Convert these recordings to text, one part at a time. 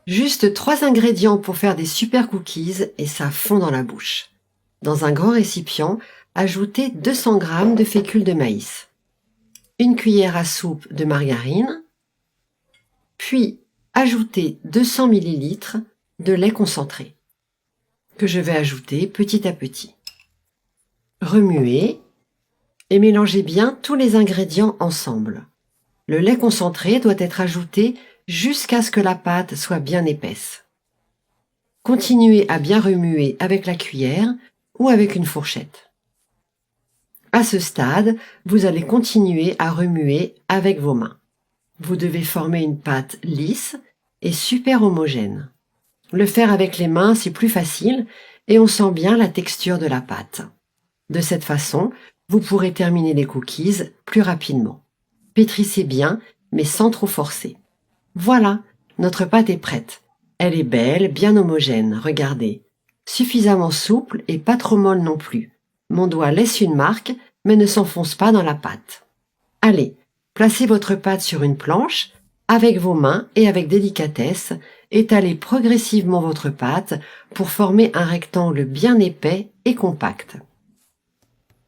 Juste 3 ingrédients pour faire des super cookies et ça fond dans la bouche. Dans un grand récipient, ajoutez 200 g de fécule de maïs, une cuillère à soupe de margarine, puis ajoutez 200 ml de lait concentré, que je vais ajouter petit à petit. Remuez et mélangez bien tous les ingrédients ensemble. Le lait concentré doit être ajouté jusqu'à ce que la pâte soit bien épaisse. Continuez à bien remuer avec la cuillère ou avec une fourchette. À ce stade, vous allez continuer à remuer avec vos mains. Vous devez former une pâte lisse et super homogène. Le faire avec les mains, c'est plus facile et on sent bien la texture de la pâte. De cette façon, vous pourrez terminer les cookies plus rapidement. Pétrissez bien, mais sans trop forcer. Voilà, notre pâte est prête. Elle est belle, bien homogène, regardez. Suffisamment souple et pas trop molle non plus. Mon doigt laisse une marque, mais ne s'enfonce pas dans la pâte. Allez, placez votre pâte sur une planche, avec vos mains et avec délicatesse, étalez progressivement votre pâte pour former un rectangle bien épais et compact.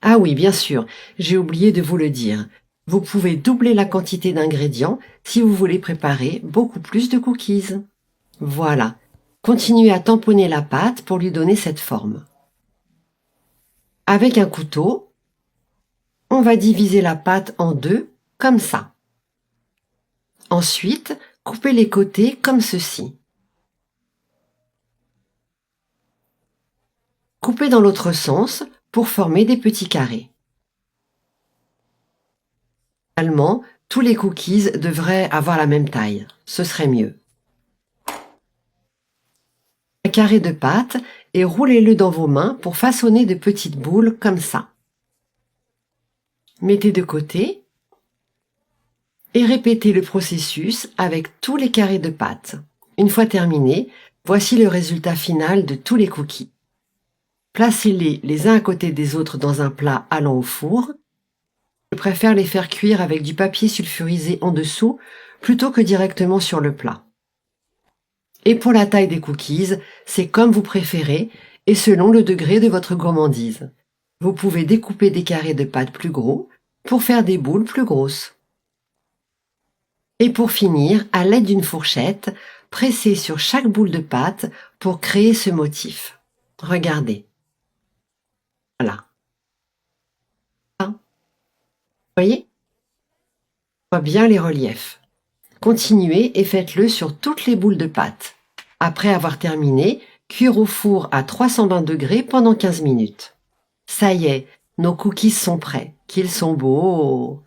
Ah oui, bien sûr, j'ai oublié de vous le dire. Vous pouvez doubler la quantité d'ingrédients si vous voulez préparer beaucoup plus de cookies. Voilà. Continuez à tamponner la pâte pour lui donner cette forme. Avec un couteau, on va diviser la pâte en deux, comme ça. Ensuite, coupez les côtés comme ceci. Coupez dans l'autre sens pour former des petits carrés. Idéalement, tous les cookies devraient avoir la même taille. Ce serait mieux. Un carré de pâte et roulez-le dans vos mains pour façonner de petites boules comme ça. Mettez de côté et répétez le processus avec tous les carrés de pâte. Une fois terminé, voici le résultat final de tous les cookies. Placez-les les uns à côté des autres dans un plat allant au four. Je préfère les faire cuire avec du papier sulfurisé en dessous plutôt que directement sur le plat. Et pour la taille des cookies, c'est comme vous préférez et selon le degré de votre gourmandise. Vous pouvez découper des carrés de pâte plus gros pour faire des boules plus grosses. Et pour finir, à l'aide d'une fourchette, pressez sur chaque boule de pâte pour créer ce motif. Regardez. Voilà. Voyez? On voit bien les reliefs. Continuez et faites-le sur toutes les boules de pâte. Après avoir terminé, cuire au four à 320 degrés pendant 15 minutes. Ça y est, nos cookies sont prêts. Qu'ils sont beaux!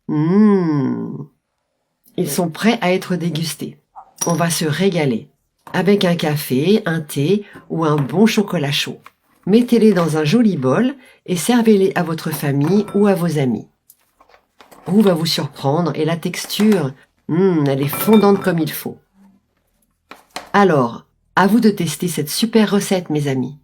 Ils sont prêts à être dégustés. On va se régaler. Avec un café, un thé ou un bon chocolat chaud. Mettez-les dans un joli bol et servez-les à votre famille ou à vos amis. Le goût va vous surprendre et la texture, elle est fondante comme il faut. Alors, à vous de tester cette super recette, mes amis.